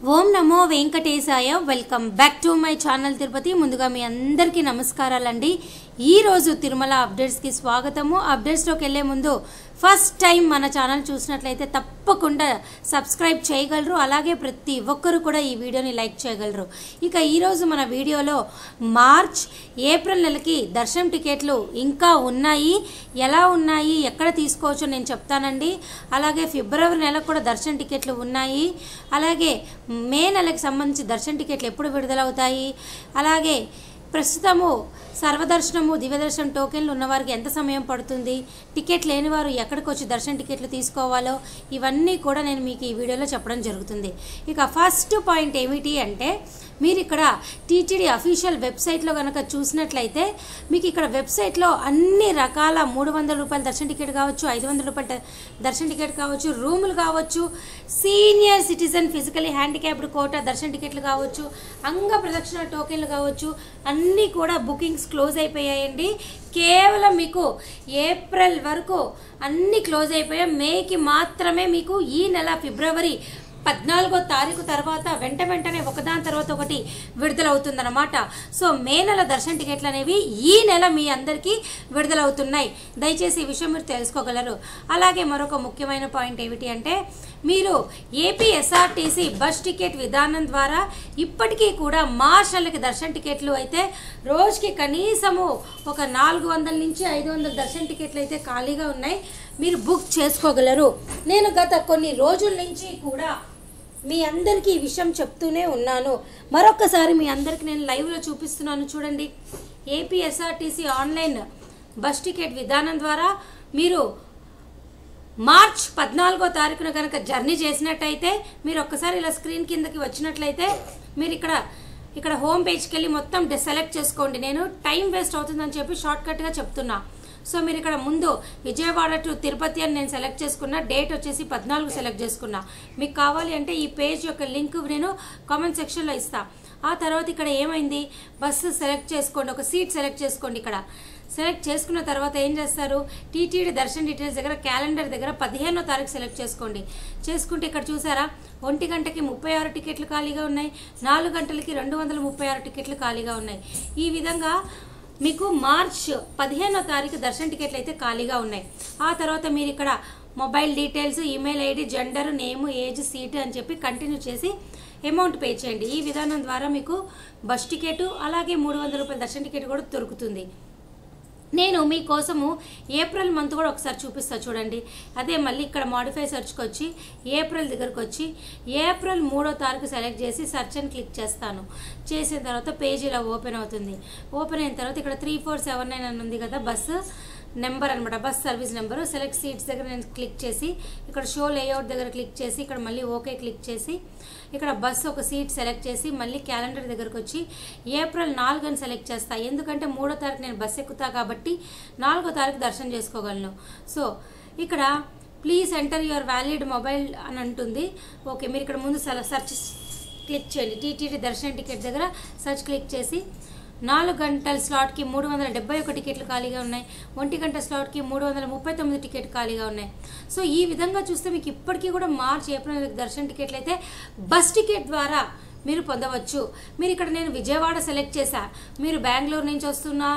Om Namo Venkatesaya. Welcome back to my channel Tirupati. ముందుగా మీ అందరికీ నమస్కారాలండి. ఈరోజు తిరుమల అప్డేట్స్కి స్వాగతము. అప్డేట్స్లోకి వెళ్ళే ముందు ఫస్ట్ టైం మన ఛానల్ చూసినట్లయితే తప్పకుండా సబ్స్క్రైబ్ చేయగలరు. అలాగే ప్రతి ఒక్కరు కూడా ఈ వీడియోని లైక్ చేయగలరు. ఇక ఈరోజు మన వీడియోలో మార్చ్ ఏప్రిల్ నెలకి దర్శనం టికెట్లు ఇంకా ఉన్నాయి, ఎలా ఉన్నాయి, ఎక్కడ తీసుకోవచ్చో నేను చెప్తానండి. అలాగే ఫిబ్రవరి నెలకు కూడా దర్శనం టికెట్లు ఉన్నాయి. అలాగే మే నెలకు సంబంధించి దర్శన టికెట్లు ఎప్పుడు విడుదలవుతాయి, అలాగే ప్రస్తుతము సర్వదర్శనము దివ్యదర్శనం టోకెన్లు ఉన్నవారికి ఎంత సమయం పడుతుంది, టికెట్ లేని వారు ఎక్కడికి వచ్చి దర్శన టికెట్లు తీసుకోవాలో ఇవన్నీ కూడా నేను మీకు ఈ వీడియోలో చెప్పడం జరుగుతుంది. ఇక ఫస్ట్ పాయింట్ ఏమిటి అంటే, మీరు ఇక్కడ టీటీడీ అఫీషియల్ వెబ్సైట్లో కనుక చూసినట్లయితే మీకు ఇక్కడ వెబ్సైట్లో అన్ని రకాల 300 రూపాయల దర్శన టికెట్ కావచ్చు, 500 రూపాయల దర్శన టికెట్ కావచ్చు, రూములు కావచ్చు, senior citizen physically handicapped quota దర్శన టికెట్లు కావచ్చు, అంగ ప్రదక్షిణ టోకెన్లు కావచ్చు, అన్నీ కూడా బుకింగ్స్ క్లోజ్ అయిపోయాయండి. కేవలం మీకు ఏప్రిల్ వరకు అన్నీ క్లోజ్ అయిపోయాయి. మేకి మాత్రమే మీకు ఈ నెల ఫిబ్రవరి 14వ తారీఖు తర్వాత వెంటనే ఒకదాని తర్వాత ఒకటి విడుదలవుతుందన్నమాట. సో మే నెల దర్శన టికెట్లు అనేవి ఈ నెల మీ అందరికీ విడుదలవుతున్నాయి. దయచేసి ఈ విషయం మీరు తెలుసుకోగలరు. అలాగే మరొక ముఖ్యమైన పాయింట్ ఏమిటి అంటే, మీరు ఏపీ ఎస్ఆర్టీసీ బస్ టికెట్ విధానం ద్వారా ఇప్పటికీ కూడా మార్చ్ నెలకి దర్శన టికెట్లు అయితే రోజుకి కనీసము ఒక 400 నుంచి 500 దర్శన టికెట్లు అయితే ఖాళీగా ఉన్నాయి, మీరు బుక్ చేసుకోగలరు. నేను గత కొన్ని రోజుల నుంచి కూడా మీ అందరికీ ఈ విషయం చెప్తూనే ఉన్నాను. మరొకసారి మీ అందరికీ నేను లైవ్లో చూపిస్తున్నాను చూడండి. AP SRTC online bus ticket విధానం ద్వారా మీరు మార్చ్ 14వ తారీఖున కనుక జర్నీ చేసినట్టయితే, మీరు ఒక్కసారి ఇలా స్క్రీన్ కిందకి వచ్చినట్లయితే మీరు ఇక్కడ హోమ్ పేజ్కి వెళ్ళి మొత్తం సెలెక్ట్ చేసుకోండి. నేను టైం వేస్ట్ అవుతుందని చెప్పి షార్ట్కట్గా చెప్తున్నా. సో మీరు ఇక్కడ ముందు విజయవాడ టు తిరుపతి అని నేను సెలెక్ట్ చేసుకున్నా, డేట్ వచ్చేసి 14 సెలెక్ట్ చేసుకున్నా. మీకు కావాలి అంటే ఈ పేజ్ యొక్క లింక్ నేను కామెంట్ సెక్షన్లో ఇస్తా. ఆ తర్వాత ఇక్కడ ఏమైంది, బస్సు సెలెక్ట్ చేసుకోండి, ఒక సీట్ సెలెక్ట్ చేసుకోండి. ఇక్కడ సెలెక్ట్ చేసుకున్న తర్వాత ఏం చేస్తారు, టీటీడీ దర్శన డీటెయిల్స్ దగ్గర క్యాలెండర్ దగ్గర 15వ తారీఖు సెలెక్ట్ చేసుకోండి. చేసుకుంటే ఇక్కడ చూసారా 1 గంటకి 36 టికెట్లు ఖాళీగా ఉన్నాయి, 4 గంటలకి 236 టికెట్లు ఖాళీగా ఉన్నాయి. ఈ విధంగా మీకు మార్చ్ 15వ తారీఖు దర్శన టికెట్లు అయితే ఖాళీగా ఉన్నాయి. ఆ తర్వాత మీరు ఇక్కడ mobile details, email ID, gender, name, age, seat అని చెప్పి కంటిన్యూ చేసి అమౌంట్ పే చేయండి. ఈ విధానం ద్వారా మీకు బస్ టికెట్ అలాగే 300 రూపాయల దర్శన టికెట్ కూడా దొరుకుతుంది. నేను మీకోసము ఏప్రిల్ మంత్ కూడా ఒకసారి చూపిస్తాను చూడండి. అదే మళ్ళీ ఇక్కడ మాడిఫై సెర్చ్కి వచ్చి ఏప్రిల్ దగ్గరకు వచ్చి ఏప్రిల్ 3వ తారీఖు సెలెక్ట్ చేసి సెర్చ్ అని క్లిక్ చేస్తాను. చేసిన తర్వాత పేజ్ ఇలా ఓపెన్ అవుతుంది. ఓపెన్ అయిన తర్వాత ఇక్కడ 3479 అని ఉంది కదా బస్సు నెంబర్ అనమాట, bus service number. Select seats దగ్గర నేను క్లిక్ చేసి ఇక్కడ షో లేఅవుట్ దగ్గర క్లిక్ చేసి ఇక్కడ మళ్ళీ ఓకే క్లిక్ చేసి ఇక్కడ బస్సు ఒక సీట్ సెలెక్ట్ చేసి మళ్ళీ క్యాలెండర్ దగ్గరకు వచ్చి ఏప్రిల్ 4 అని సెలెక్ట్ చేస్తా. ఎందుకంటే 3వ తారీఖు నేను బస్సు ఎక్కుతా కాబట్టి 4వ తారీఖు దర్శనం చేసుకోగలను. సో ఇక్కడ please enter your valid mobile అని అంటుంది. ఓకే, మీరు ఇక్కడ ముందు సెర్చ్ క్లిక్ చేయండి. టీటీడీ దర్శన టికెట్ దగ్గర సెర్చ్ క్లిక్ చేసి 4 గంటల స్లాట్కి 371 టికెట్లు ఖాళీగా ఉన్నాయి, 1 గంట స్లాట్కి 339 టికెట్ ఖాళీగా ఉన్నాయి. సో ఈ విధంగా చూస్తే మీకు ఇప్పటికీ కూడా మార్చ్ ఏప్రిల్ దర్శన టికెట్లు అయితే బస్ టికెట్ ద్వారా మీరు పొందవచ్చు. మీరు ఇక్కడ నేను విజయవాడ సెలెక్ట్ చేశా, మీరు బెంగళూరు నుంచి వస్తున్నా,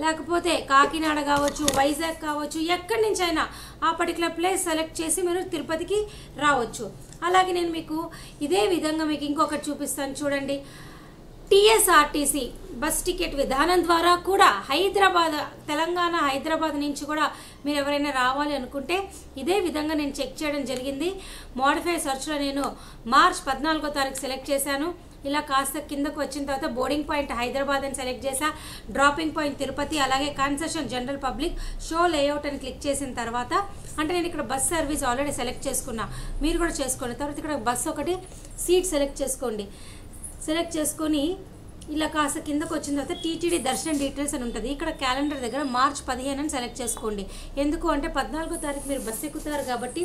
లేకపోతే కాకినాడ కావచ్చు, వైజాగ్ కావచ్చు, ఎక్కడి నుంచి అయినా ఆ పర్టికులర్ ప్లేస్ సెలెక్ట్ చేసి మీరు తిరుపతికి రావచ్చు. అలాగే నేను మీకు ఇదే విధంగా మీకు ఇంకొకటి చూపిస్తాను చూడండి. టీఎస్ఆర్టీసీ బస్ టికెట్ విధానం ద్వారా కూడా తెలంగాణ హైదరాబాద్ నుంచి కూడా మీరు ఎవరైనా రావాలి అనుకుంటే ఇదే విధంగా నేను చెక్ చేయడం జరిగింది. మోడిఫై సెర్చ్లో నేను మార్చ్ 14వ తారీఖు సెలెక్ట్ చేశాను. ఇలా కాస్త కిందకు వచ్చిన తర్వాత బోర్డింగ్ పాయింట్ హైదరాబాద్ అని సెలెక్ట్ చేశా, డ్రాపింగ్ పాయింట్ తిరుపతి, అలాగే concession general public, show layout అని క్లిక్ చేసిన తర్వాత అంటే నేను ఇక్కడ బస్ సర్వీస్ ఆల్రెడీ సెలెక్ట్ చేసుకున్నా, మీరు కూడా చేసుకోండి. తర్వాత ఇక్కడ బస్ ఒకటి సీట్ సెలెక్ట్ చేసుకోండి. సెలెక్ట్ చేసుకొని ఇలా కాస్త కిందకు వచ్చిన తర్వాత టీటీడీ దర్శనం డీటెయిల్స్ అని ఉంటుంది. ఇక్కడ క్యాలెండర్ దగ్గర మార్చ్ 15 అని సెలెక్ట్ చేసుకోండి. ఎందుకు అంటే 14వ తారీఖు మీరు బస్సు ఎక్కుతారు కాబట్టి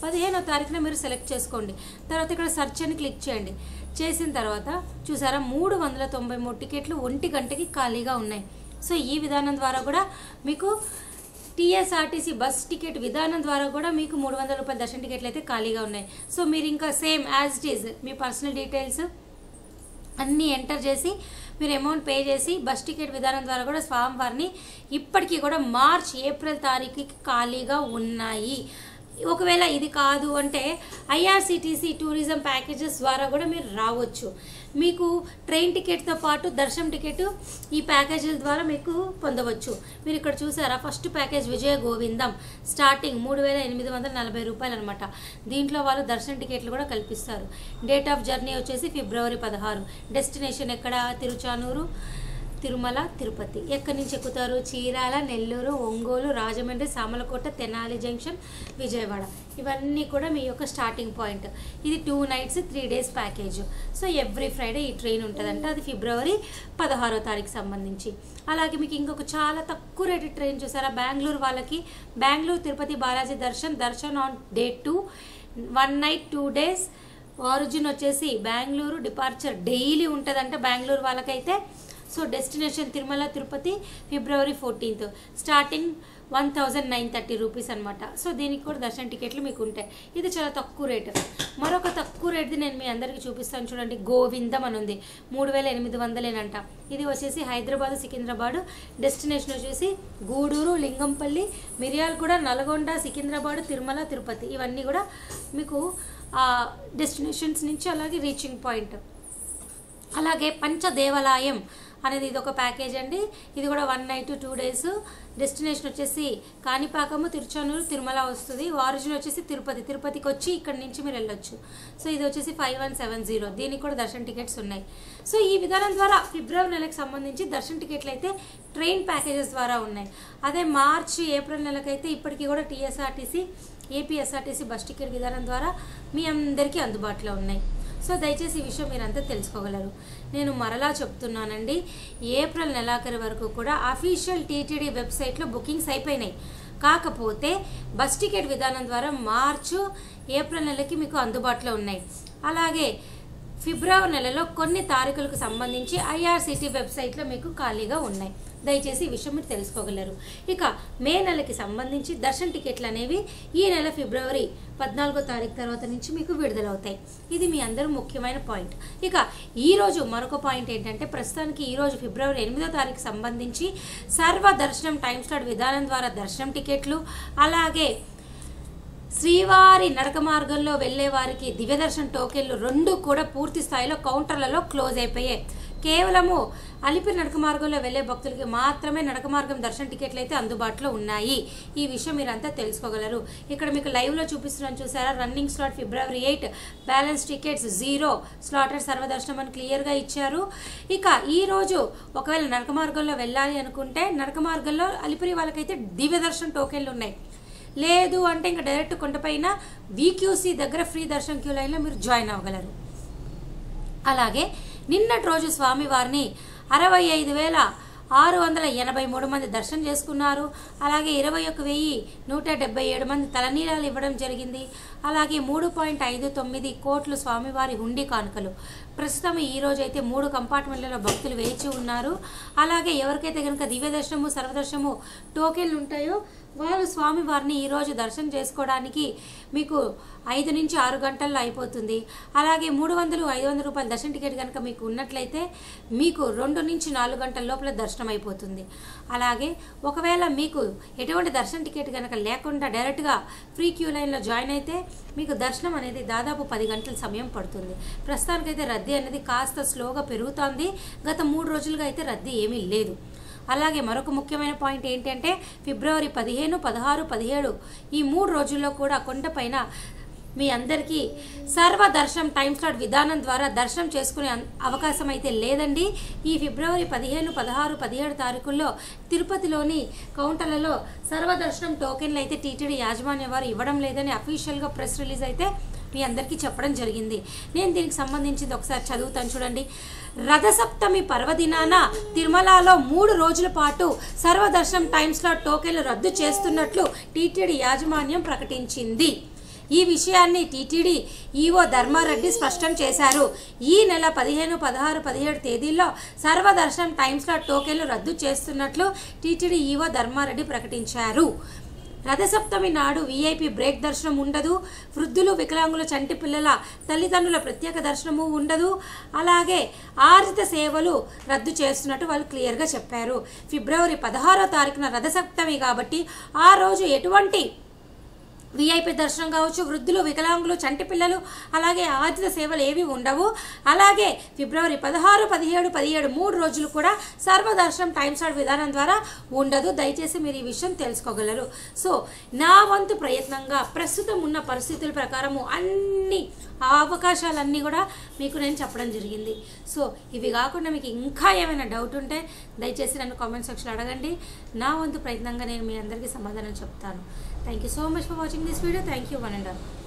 15వ తారీఖున మీరు సెలెక్ట్ చేసుకోండి. తర్వాత ఇక్కడ సెర్చ్ అని క్లిక్ చేయండి. చేసిన తర్వాత చూసారా 393 టికెట్లు 1 గంటకి ఖాళీగా ఉన్నాయి. సో ఈ విధానం ద్వారా కూడా మీకు టీఎస్ఆర్టీసీ బస్ టికెట్ విధానం ద్వారా కూడా మీకు 300 రూపాయల దర్శన టికెట్లు అయితే ఖాళీగా ఉన్నాయి. సో మీరు ఇంకా same as it is me personal details అన్నీ ఎంటర్ చేసి మీరు అమౌంట్ పే చేసి బస్ టికెట్ విధానం ద్వారా కూడా స్వామివారిని ఇప్పటికీ కూడా మార్చ్ ఏప్రిల్ తారీఖుకి ఖాళీగా ఉన్నాయి. ఒకవేళ ఇది కాదు అంటే ఐఆర్సిటీసీ టూరిజం ప్యాకేజెస్ ద్వారా కూడా మీరు రావచ్చు. మీకు ట్రైన్ టికెట్తో పాటు దర్శనం టికెట్ ఈ ప్యాకేజీల ద్వారా మీకు పొందవచ్చు. మీరు ఇక్కడ చూసారా, ఫస్ట్ ప్యాకేజ్ విజయ గోవిందం స్టార్టింగ్ 3840 రూపాయలు అనమాట. దీంట్లో వాళ్ళు దర్శనం టికెట్లు కూడా కల్పిస్తారు. డేట్ ఆఫ్ జర్నీ వచ్చేసి ఫిబ్రవరి 16. డెస్టినేషన్ ఎక్కడ? తిరుచానూరు, తిరుమల, తిరుపతి. ఎక్కడి నుంచి ఎక్కుతారు? చీరాల, నెల్లూరు, ఒంగోలు, రాజమండ్రి, సామలకోట, తెనాలి జంక్షన్, విజయవాడ. ఇవన్నీ కూడా మీ యొక్క స్టార్టింగ్ పాయింట్. ఇది 2 nights 3 days package. So every Friday ఈ ట్రైన్ ఉంటుందంట. అది ఫిబ్రవరి 16వ తారీఖు సంబంధించి. అలాగే మీకు ఇంకొక చాలా తక్కువ రేటు ట్రైన్ చూసారా, బెంగళూరు వాళ్ళకి Bengaluru Tirupati Balaji Darshan on day 2, 1 night 2 days. Origin వచ్చేసి బెంగళూరు, డిపార్చర్ డైలీ ఉంటుందంట బెంగళూరు వాళ్ళకైతే. సో డెస్టినేషన్ తిరుమల తిరుపతి ఫిబ్రవరి 14th. స్టార్టింగ్ 1930 రూపీస్ అనమాట. సో దీనికి కూడా దర్శన టికెట్లు మీకు ఉంటాయి. ఇది చాలా తక్కువ రేటు. మరొక తక్కువ రేటుది నేను మీ అందరికీ చూపిస్తాను చూడండి. గోవిందం అని ఉంది, 3800 ఇది వచ్చేసి హైదరాబాద్ సికింద్రాబాద్. డెస్టినేషన్ వచ్చేసి గూడూరు, లింగంపల్లి, మిర్యాలగూడ, నల్గొండ, సికింద్రాబాద్, తిరుమల, తిరుపతి. ఇవన్నీ కూడా మీకు డెస్టినేషన్స్ నుంచి అలాగే రీచింగ్ పాయింట్. అలాగే పంచదేవాలయం అనేది ఇది ఒక ప్యాకేజ్ అండి. ఇది కూడా 1 night 2 days. డెస్టినేషన్ వచ్చేసి కాణిపాకము, తిరుచానూరు, తిరుమల వస్తుంది. ఆరిజిన్ వచ్చేసి తిరుపతికి వచ్చి ఇక్కడ నుంచి మీరు వెళ్ళొచ్చు. సో ఇది వచ్చేసి 5170. దీనికి కూడా దర్శన టికెట్స్ ఉన్నాయి. సో ఈ విధానం ద్వారా ఫిబ్రవరి నెలకు సంబంధించి దర్శన టికెట్లు అయితే ట్రైన్ ప్యాకేజెస్ ద్వారా ఉన్నాయి. అదే మార్చ్ ఏప్రిల్ నెలకైతే ఇప్పటికీ కూడా టీఎస్ఆర్టీసీ ఏపీఎస్ఆర్టీసీ బస్ టికెట్ విధానం ద్వారా మీ అందరికీ అందుబాటులో ఉన్నాయి. సో దయచేసి ఈ విషయం మీరంతా తెలుసుకోగలరు. నేను మరలా చెప్తున్నానండి, ఏప్రిల్ నెలాఖరు వరకు కూడా అఫీషియల్ టీటీడీ వెబ్సైట్లో బుకింగ్స్ అయిపోయినాయి. కాకపోతే బస్ టికెట్ విధానం ద్వారా మార్చు ఏప్రిల్ నెలకి మీకు అందుబాటులో ఉన్నాయి. అలాగే ఫిబ్రవరి నెలలో కొన్ని తారీఖులకు సంబంధించి ఐఆర్సిటీ వెబ్సైట్లో మీకు ఖాళీగా ఉన్నాయి. దయచేసి ఈ విషయం మీరు తెలుసుకోగలరు. ఇక మే నెలకి సంబంధించి దర్శన టికెట్లు అనేవి ఈ నెల ఫిబ్రవరి 14వ తారీఖు తర్వాత నుంచి మీకు విడుదలవుతాయి. ఇది మీ అందరూ ముఖ్యమైన పాయింట్. ఇక ఈరోజు మరొక పాయింట్ ఏంటంటే, ప్రస్తుతానికి ఈరోజు ఫిబ్రవరి 8వ తారీఖు సంబంధించి సర్వ దర్శనం టైమ్ స్లాట్ విధానం ద్వారా దర్శనం టికెట్లు, అలాగే శ్రీవారి నడక మార్గంలో వెళ్లే వారికి దివ్య దర్శన టోకెన్లు 2 కూడా పూర్తి స్థాయిలో కౌంటర్లలో క్లోజ్ అయిపోయాయి. కేవలము అలిపిరి నడక మార్గంలో వెళ్లే భక్తులకి మాత్రమే నడక మార్గం దర్శన టికెట్లు అయితే అందుబాటులో ఉన్నాయి. ఈ విషయం మీరంతా తెలుసుకోగలరు. ఇక్కడ మీకు లైవ్లో చూపిస్తున్నాను చూసారా, రన్నింగ్ స్లాట్ ఫిబ్రవరి 8, బ్యాలెన్స్ టికెట్స్ 0, స్లాటెడ్ సర్వదర్శనం అని క్లియర్గా ఇచ్చారు. ఇక ఈరోజు ఒకవేళ నడక మార్గంలో వెళ్ళాలి అనుకుంటే నడక మార్గంలో అలిపిరి వాళ్ళకైతే దివ్య దర్శన టోకెన్లు ఉన్నాయి. లేదు అంటే ఇంకా డైరెక్ట్ కొండపైన వీక్యూసీ దగ్గర ఫ్రీ దర్శనం క్యూ లైన్లో మీరు జాయిన్ అవ్వగలరు. అలాగే నిన్నటి రోజు స్వామివారిని 65,683 మంది దర్శనం చేసుకున్నారు. అలాగే 21,177 మంది తలనీలాలు ఇవ్వడం జరిగింది. అలాగే 3.59 కోట్లు స్వామివారి హుండీ కానుకలు. ప్రస్తుతం ఈ రోజు అయితే 3 కంపార్ట్మెంట్లలో భక్తులు వేచి ఉన్నారు. అలాగే ఎవరికైతే కనుక దివ్య దర్శనము సర్వదర్శనము టోకెన్లు ఉంటాయో వాళ్ళు స్వామివారిని ఈరోజు దర్శనం చేసుకోవడానికి మీకు 5 నుంచి 6 గంటల్లో అయిపోతుంది. అలాగే 300-500 రూపాయల దర్శన టికెట్ కనుక మీకు ఉన్నట్లయితే మీకు 2 నుంచి 4 గంటల లోపల దర్శనం అయిపోతుంది. అలాగే ఒకవేళ మీకు ఎటువంటి దర్శన టికెట్ కనుక లేకుండా డైరెక్ట్గా ఫ్రీ క్యూ లైన్లో జాయిన్ అయితే మీకు దర్శనం అనేది దాదాపు 10 గంటల సమయం పడుతుంది. ప్రస్తుతానికైతే రద్దీ అనేది కాస్త స్లోగా పెరుగుతోంది. గత 3 రోజులుగా అయితే రద్దీ ఏమీ లేదు. అలాగే మరొక ముఖ్యమైన పాయింట్ ఏంటంటే ఫిబ్రవరి 15, 16, 17 ఈ 3 రోజుల్లో కూడా కొండపైన మీ అందరికీ సర్వ దర్శనం టైం స్లాట్ విధానం ద్వారా దర్శనం చేసుకునే అవకాశం అయితే లేదండి. ఈ ఫిబ్రవరి 15, 16, 17 తారీఖుల్లో తిరుపతిలోని కౌంటర్లలో సర్వదర్శనం టోకెన్లు అయితే టీటీడీ యాజమాన్య వారు ఇవ్వడం లేదని అఫీషియల్గా ప్రెస్ రిలీజ్ అయితే మీ అందరికీ చెప్పడం జరిగింది. నేను దీనికి సంబంధించింది ఒకసారి చదువుతాను చూడండి. రథసప్తమి పర్వదినాన తిరుమలలో 3 రోజుల పాటు సర్వదర్శనం టైం స్లాట్ టోకెన్లు రద్దు చేస్తున్నట్లు టీటీడీ యాజమాన్యం ప్రకటించింది. ఈ విషయాన్ని టీటీడీ ఈవో ధర్మారెడ్డి స్పష్టం చేశారు. ఈ నెల 15, 16, 17 తేదీల్లో సర్వదర్శనం టైమ్ స్లాట్ టోకెన్లు రద్దు చేస్తున్నట్లు టీటీడీ ఈవో ధర్మారెడ్డి ప్రకటించారు. రథసప్తమి నాడు వీఐపీ బ్రేక్ దర్శనం ఉండదు. వృద్ధులు, వికలాంగుల, చంటి పిల్లల తల్లిదండ్రుల ప్రత్యేక దర్శనము ఉండదు. అలాగే ఆర్జిత సేవలు రద్దు చేస్తున్నట్టు వాళ్ళు క్లియర్గా చెప్పారు. ఫిబ్రవరి 16వ తారీఖున రథసప్తమి కాబట్టి ఆ రోజు ఎటువంటి వీఐపీ దర్శనం కావచ్చు, వృద్ధులు, వికలాంగులు, చంటి పిల్లలు, అలాగే ఆర్జిత సేవలు ఏవి ఉండవు. అలాగే ఫిబ్రవరి 16, 17, 17 3 రోజులు కూడా సర్వదర్శనం టైమ్ స్లాట్ విధానం ద్వారా ఉండదు. దయచేసి మీరు ఈ విషయం తెలుసుకోగలరు. సో నా వంతు ప్రయత్నంగా ప్రస్తుతం ఉన్న పరిస్థితుల ప్రకారము అన్ని అవకాశాలన్నీ కూడా మీకు నేను చెప్పడం జరిగింది. సో ఇవి కాకుండా మీకు ఇంకా ఏమైనా డౌట్ ఉంటే దయచేసి నన్ను కామెంట్ సెక్షన్లో అడగండి. నా వంతు ప్రయత్నంగా నేను మీ అందరికీ సమాధానం చెప్తాను. Thank you so much for watching this video. Thank you one and all.